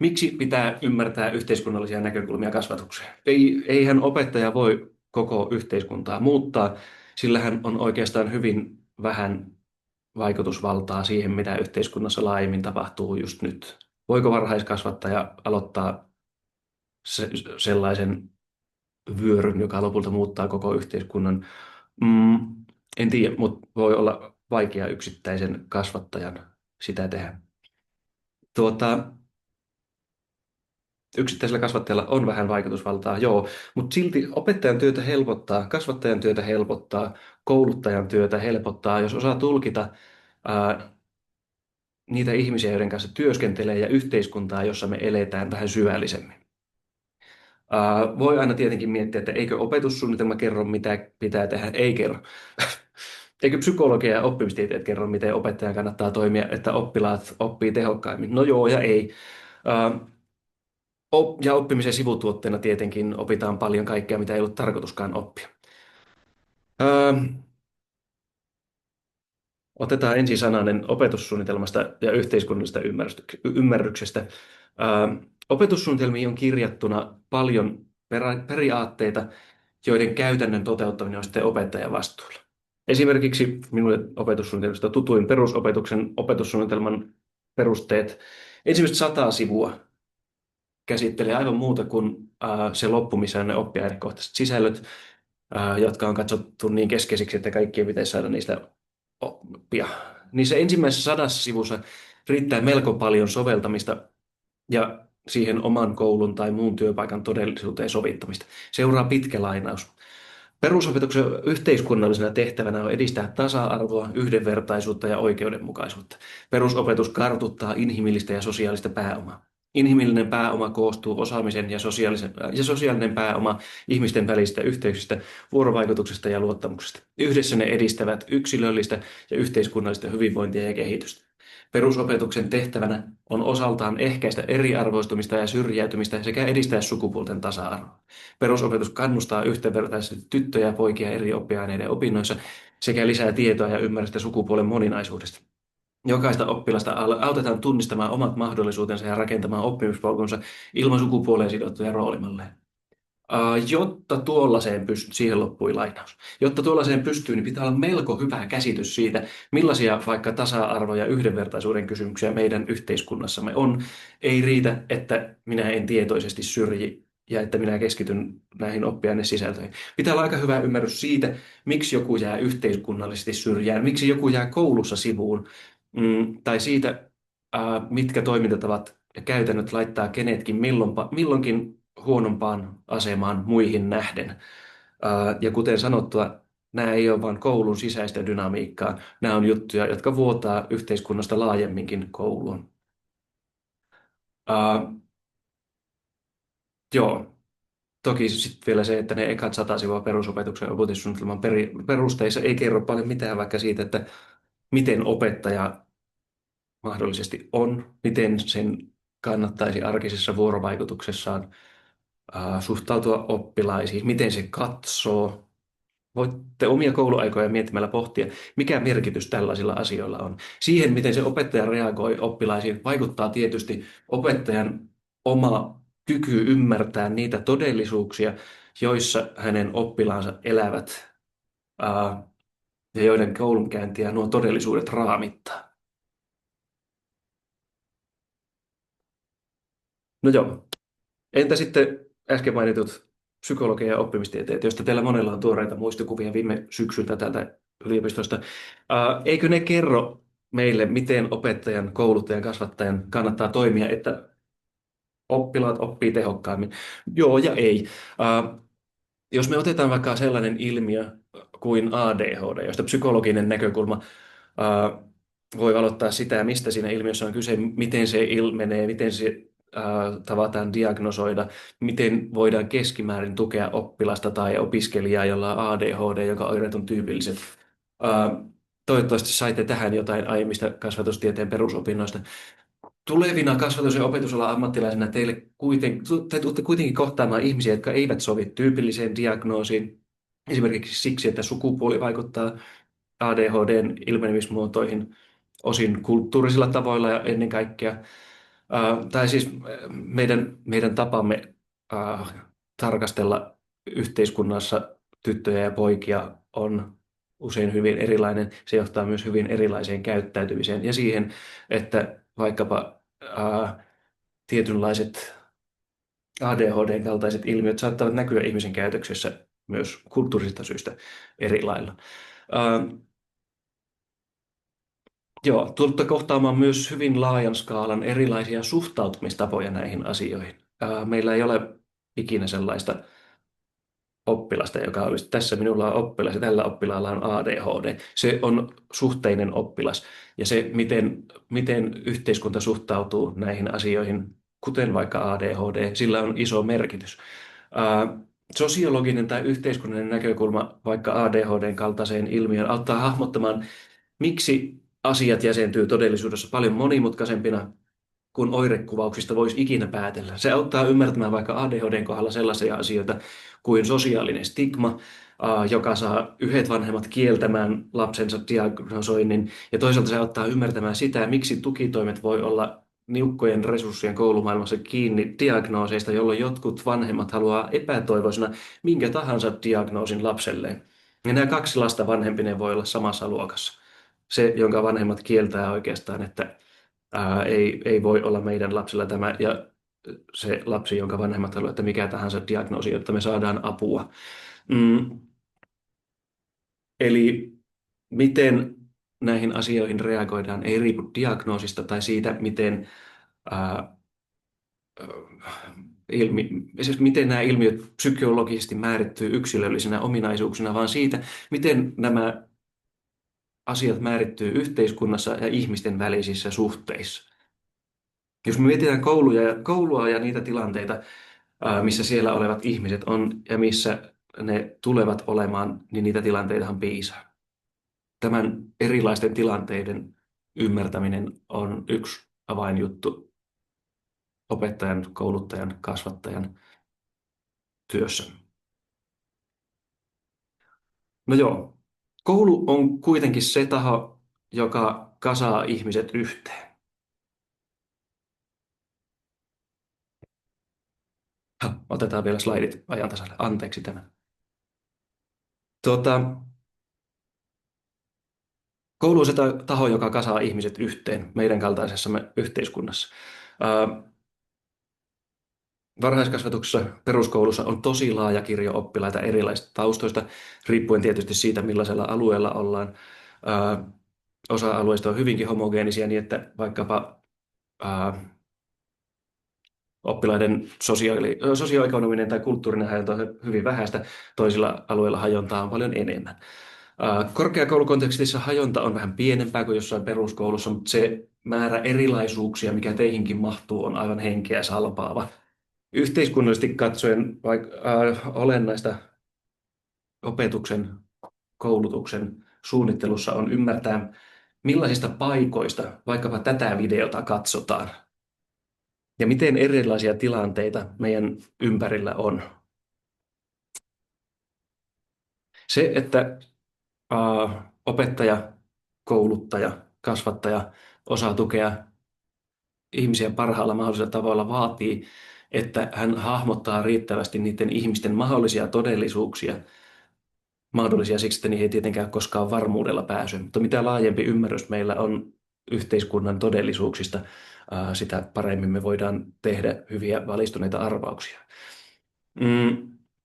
[SPEAKER 1] Miksi pitää ymmärtää yhteiskunnallisia näkökulmia kasvatukseen? Eihän opettaja voi koko yhteiskuntaa muuttaa, sillä hän on oikeastaan hyvin vähän vaikutusvaltaa siihen, mitä yhteiskunnassa laajemmin tapahtuu just nyt. Voiko varhaiskasvattaja aloittaa sellaisen vyöryn, joka lopulta muuttaa koko yhteiskunnan? En tiedä, mutta voi olla vaikea yksittäisen kasvattajan sitä tehdä. Yksittäisellä kasvattajalla on vähän vaikutusvaltaa, joo, mutta silti opettajan työtä helpottaa, kasvattajan työtä helpottaa, kouluttajan työtä helpottaa, jos osaa tulkita niitä ihmisiä, joiden kanssa työskentelee ja yhteiskuntaa, jossa me eletään vähän syvällisemmin. Voi aina tietenkin miettiä, että eikö opetussuunnitelma kerro, mitä pitää tehdä. Ei kerro. Eikö psykologia ja oppimistieteet kerro, miten opettajan kannattaa toimia, että oppilaat oppii tehokkaimmin? No joo ja ei. Ja oppimisen sivutuotteena tietenkin opitaan paljon kaikkea, mitä ei ollut tarkoituskaan oppia. Otetaan ensin sananen opetussuunnitelmasta ja yhteiskunnallisesta ymmärryksestä. Opetussuunnitelmiin on kirjattuna paljon periaatteita, joiden käytännön toteuttaminen on sitten opettajan vastuulla. Esimerkiksi minulle opetussuunnitelmasta tutuin perusopetuksen opetussuunnitelman perusteet. Ensimmäiset 100 sivua käsittelee aivan muuta kuin se loppu, missä on ne oppiainekohtaiset sisällöt, jotka on katsottu niin keskeisiksi, että kaikkien pitäisi saada niistä oppia. Niissä ensimmäisessä 100 sivussa riittää melko paljon soveltamista ja siihen oman koulun tai muun työpaikan todellisuuteen sovittamista. Seuraa pitkä lainaus. Perusopetuksen yhteiskunnallisena tehtävänä on edistää tasa-arvoa, yhdenvertaisuutta ja oikeudenmukaisuutta. Perusopetus kartuttaa inhimillistä ja sosiaalista pääomaa. Inhimillinen pääoma koostuu osaamisen ja sosiaalinen pääoma ihmisten välisistä yhteyksistä, vuorovaikutuksesta ja luottamuksesta. Yhdessä ne edistävät yksilöllistä ja yhteiskunnallista hyvinvointia ja kehitystä. Perusopetuksen tehtävänä on osaltaan ehkäistä eriarvoistumista ja syrjäytymistä sekä edistää sukupuolten tasa-arvoa. Perusopetus kannustaa yhdenvertaisesti tyttöjä ja poikia eri oppiaineiden opinnoissa sekä lisää tietoa ja ymmärrystä sukupuolen moninaisuudesta. Jokaista oppilasta autetaan tunnistamaan omat mahdollisuutensa ja rakentamaan oppimispolkunsa ilman sukupuoleen sidottuja roolimalleja. Jotta tuollaiseen pystyy, siihen loppui lainaus. Jotta tuollaiseen pystyy, niin pitää olla melko hyvä käsitys siitä, millaisia vaikka tasa-arvo- ja yhdenvertaisuuden kysymyksiä meidän yhteiskunnassamme on. Ei riitä, että minä en tietoisesti syrji ja että minä keskityn näihin oppiainesisältöihin. Pitää olla aika hyvä ymmärrys siitä, miksi joku jää yhteiskunnallisesti syrjään, miksi joku jää koulussa sivuun, tai siitä, mitkä toimintatavat ja käytännöt laittaa kenetkin milloinkin huonompaan asemaan muihin nähden. Ja kuten sanottua, nämä ei ole vain koulun sisäistä dynamiikkaa, nämä on juttuja, jotka vuotaa yhteiskunnasta laajemminkin kouluun. Joo, Toki sitten vielä se, että ne ekat 100 sivua perusopetuksen opetussuunnitelman perusteissa ei kerro paljon mitään vaikka siitä, että miten opettaja mahdollisesti on, miten sen kannattaisi arkisessa vuorovaikutuksessaan suhtautua oppilaisiin, miten se katsoo. Voitte omia kouluaikoja miettimällä pohtia, mikä merkitys tällaisilla asioilla on. Siihen, miten se opettaja reagoi oppilaisiin, vaikuttaa tietysti opettajan oma kyky ymmärtää niitä todellisuuksia, joissa hänen oppilaansa elävät ja joiden koulunkäyntiä nuo todellisuudet raamittaa. No joo, entä sitten äsken mainitut psykologia ja oppimistieteet, joista teillä monella on tuoreita muistikuvia viime syksyltä täältä yliopistosta. Eikö ne kerro meille, miten opettajan, kouluttajan, kasvattajan kannattaa toimia, että oppilaat oppii tehokkaammin? Joo ja ei. Jos me otetaan vaikka sellainen ilmiö kuin ADHD, josta psykologinen näkökulma ää, voi aloittaa sitä, mistä siinä ilmiössä on kyse, miten se ilmenee, miten se tavataan diagnosoida, miten voidaan keskimäärin tukea oppilasta tai opiskelijaa, jolla on ADHD, joka oireet on tyypilliset. Ää, Toivottavasti saitte tähän jotain aiemmista kasvatustieteen perusopinnoista. Tulevina kasvatus- ja opetusalan ammattilaisina te tulette kuitenkin kohtaamaan ihmisiä, jotka eivät sovi tyypilliseen diagnoosiin, esimerkiksi siksi, että sukupuoli vaikuttaa ADHDn ilmenemismuotoihin osin kulttuurisilla tavoilla ja ennen kaikkea. Tai siis meidän tapamme tarkastella yhteiskunnassa tyttöjä ja poikia on usein hyvin erilainen. Se johtaa myös hyvin erilaiseen käyttäytymiseen ja siihen, että vaikkapa tietynlaiset ADHDn kaltaiset ilmiöt saattavat näkyä ihmisen käytöksessä myös kulttuurisista syistä eri lailla. Joo, tulette kohtaamaan myös hyvin laajan skaalan erilaisia suhtautumistapoja näihin asioihin. Meillä ei ole ikinä sellaista oppilasta, joka olisi, tässä minulla on oppilas ja tällä oppilaalla on ADHD. Se on suhteinen oppilas ja se, miten yhteiskunta suhtautuu näihin asioihin, kuten vaikka ADHD, sillä on iso merkitys. Sosiologinen tai yhteiskunnallinen näkökulma vaikka ADHDn kaltaiseen ilmiöön auttaa hahmottamaan, miksi asiat jäsentyy todellisuudessa paljon monimutkaisempina kuin oirekuvauksista voisi ikinä päätellä. Se auttaa ymmärtämään vaikka ADHDn kohdalla sellaisia asioita kuin sosiaalinen stigma, joka saa yhdet vanhemmat kieltämään lapsensa diagnosoinnin, ja toisaalta se auttaa ymmärtämään sitä, miksi tukitoimet voi olla niukkojen resurssien koulumaailmassa kiinni diagnooseista, jolloin jotkut vanhemmat haluaa epätoivoisena minkä tahansa diagnoosin lapselleen. Ja nämä kaksi lasta vanhempinen voi olla samassa luokassa. Se, jonka vanhemmat kieltää oikeastaan, että ei voi olla meidän lapsella tämä, ja se lapsi, jonka vanhemmat haluavat, että mikä tahansa diagnoosi, jotta me saadaan apua. Eli miten näihin asioihin reagoidaan, ei riipu diagnoosista tai siitä, ää, siis miten nämä ilmiöt psykologisesti määrittyy yksilöllisinä ominaisuuksina, vaan siitä, miten nämä asiat määrittyy yhteiskunnassa ja ihmisten välisissä suhteissa. Jos me mietitään koulua ja niitä tilanteita, missä siellä olevat ihmiset on ja missä ne tulevat olemaan, niin niitä tilanteitahan piisaa. Tämän erilaisten tilanteiden ymmärtäminen on yksi avainjuttu opettajan, kouluttajan, kasvattajan työssä. No joo, koulu on kuitenkin se taho, joka kasaa ihmiset yhteen. Otetaan vielä slaidit ajan tasalle. Anteeksi tämä. Tuota, koulu on se taho, joka kasaa ihmiset yhteen meidän kaltaisessamme yhteiskunnassa. Varhaiskasvatuksessa, peruskoulussa on tosi laaja kirjo oppilaita erilaisista taustoista, riippuen tietysti siitä, millaisella alueella ollaan. Osa alueista on hyvinkin homogeenisia niin, että vaikkapa oppilaiden sosioekonominen tai kulttuurinen hajonta on hyvin vähäistä, toisilla alueilla hajontaa on paljon enemmän. Korkeakoulukontekstissa hajonta on vähän pienempää kuin jossain peruskoulussa, mutta se määrä erilaisuuksia, mikä teihinkin mahtuu, on aivan henkeä salpaava. Yhteiskunnallisesti katsoen olennaista opetuksen, koulutuksen suunnittelussa on ymmärtää, millaisista paikoista vaikkapa tätä videota katsotaan ja miten erilaisia tilanteita meidän ympärillä on. Se, että opettaja, kouluttaja, kasvattaja osaa tukea ihmisiä parhaalla mahdollisella tavalla vaatii, että hän hahmottaa riittävästi niiden ihmisten mahdollisia todellisuuksia, mahdollisia siksi, että niihin ei tietenkään ole koskaan varmuudella pääsy. Mutta mitä laajempi ymmärrys meillä on yhteiskunnan todellisuuksista, sitä paremmin me voidaan tehdä hyviä valistuneita arvauksia.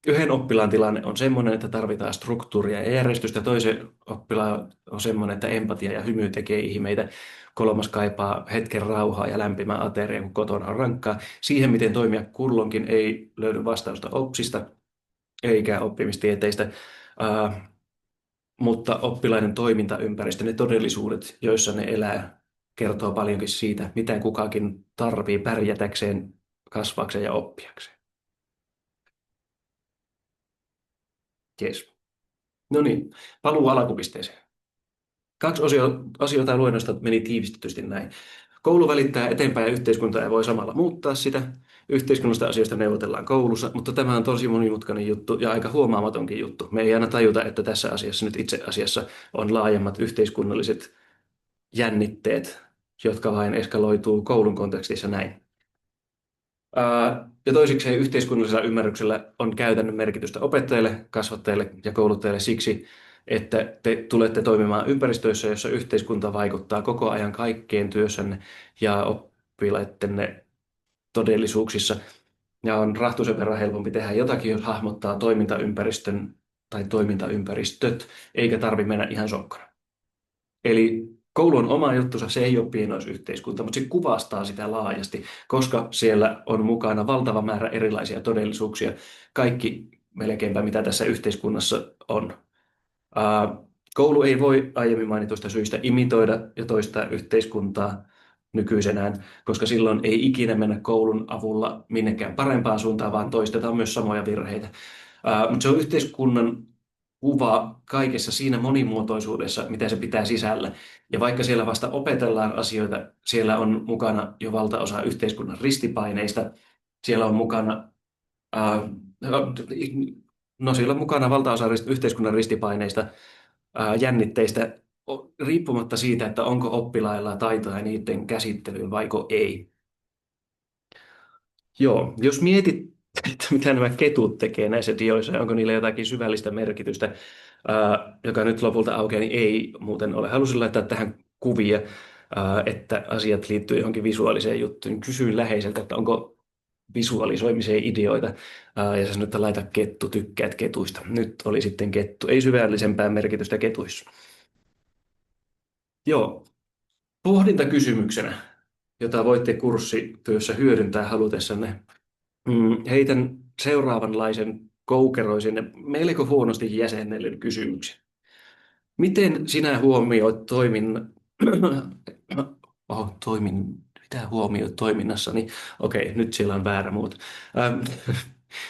[SPEAKER 1] Yhden oppilaan tilanne on semmoinen, että tarvitaan struktuuria ja järjestystä. Toisen oppilaan on semmoinen, että empatia ja hymy tekee ihmeitä. Kolmas kaipaa hetken rauhaa ja lämpimän aterian, kun kotona on rankkaa. Siihen, miten toimia kulloinkin, ei löydy vastausta OPSista eikä oppimistieteistä, mutta oppilaiden toimintaympäristö, ne todellisuudet, joissa ne elää, kertoo paljonkin siitä, mitä kukakin tarvii pärjätäkseen, kasvaakseen ja oppiakseen. Jees. No niin, paluu alkupisteeseen. Kaksi osiota luennosta meni tiivistetysti näin. Koulu välittää eteenpäin ja yhteiskunta ei voi samalla muuttaa sitä. Yhteiskunnasta asioista neuvotellaan koulussa, mutta tämä on tosi monimutkainen juttu ja aika huomaamatonkin juttu. Me ei aina tajuta, että tässä asiassa nyt itse asiassa on laajemmat yhteiskunnalliset jännitteet, jotka vain eskaloituu koulun kontekstissa näin. Ja toiseksi yhteiskunnallisella ymmärryksellä on käytännön merkitystä opettajille, kasvattajille ja kouluttajille siksi, että te tulette toimimaan ympäristöissä, jossa yhteiskunta vaikuttaa koko ajan kaikkeen työssänne ja oppilaittenne todellisuuksissa. Ja on rahtuisen verran helpompi tehdä jotakin, jos hahmottaa toimintaympäristön tai toimintaympäristöt, eikä tarvitse mennä ihan sokkona. Eli koulu on oma juttunsa, se ei ole pienoisyhteiskunta, mutta se kuvastaa sitä laajasti, koska siellä on mukana valtava määrä erilaisia todellisuuksia, kaikki melkeinpä mitä tässä yhteiskunnassa on. Koulu ei voi aiemmin mainituista syistä imitoida ja toistaa yhteiskuntaa nykyisenään, koska silloin ei ikinä mennä koulun avulla minnekään parempaan suuntaan, vaan toistetaan myös samoja virheitä. Mutta se on yhteiskunnan kuva kaikessa siinä monimuotoisuudessa, mitä se pitää sisällä. Ja vaikka siellä vasta opetellaan asioita, siellä on mukana jo valtaosa yhteiskunnan ristipaineista. Siellä on mukana, siellä on mukana valtaosa yhteiskunnan ristipaineista, jännitteistä, riippumatta siitä, että onko oppilailla taitoja niiden käsittelyyn vaiko ei. Joo, jos mietit, että mitä nämä ketut tekee näissä dioissa ja onko niillä jotakin syvällistä merkitystä, joka nyt lopulta aukeaa, niin ei muuten ole. Halusin laittaa tähän kuvia, että asiat liittyy johonkin visuaaliseen juttuun. Kysyin läheiseltä, että onko visualisoimiseen ideoita, ja sä nyt laita kettu, tykkäät ketuista. Nyt oli sitten kettu. Ei syvällisempää merkitystä ketuissa. Joo, pohdintakysymyksenä, jota voitte kurssityössä hyödyntää halutessanne. Heitän seuraavanlaisen koukeroisen ja melko huonosti jäsennellyn kysymyksen. Miten sinä huomioit mitä huomioit toiminnassani? Okei, nyt siellä on väärä muut.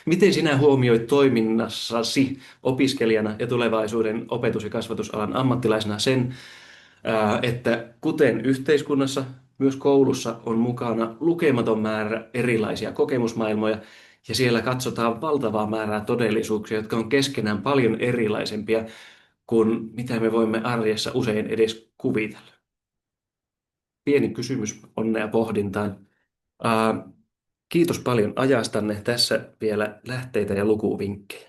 [SPEAKER 1] Miten sinä huomioit toiminnassasi opiskelijana ja tulevaisuuden opetus- ja kasvatusalan ammattilaisena sen, että kuten yhteiskunnassa, myös koulussa on mukana lukematon määrä erilaisia kokemusmaailmoja, ja siellä katsotaan valtavaa määrää todellisuuksia, jotka on keskenään paljon erilaisempia kuin mitä me voimme arjessa usein edes kuvitella. Pieni kysymys, onnea pohdintaan. Kiitos paljon ajastanne. Tässä vielä lähteitä ja lukuvinkkejä.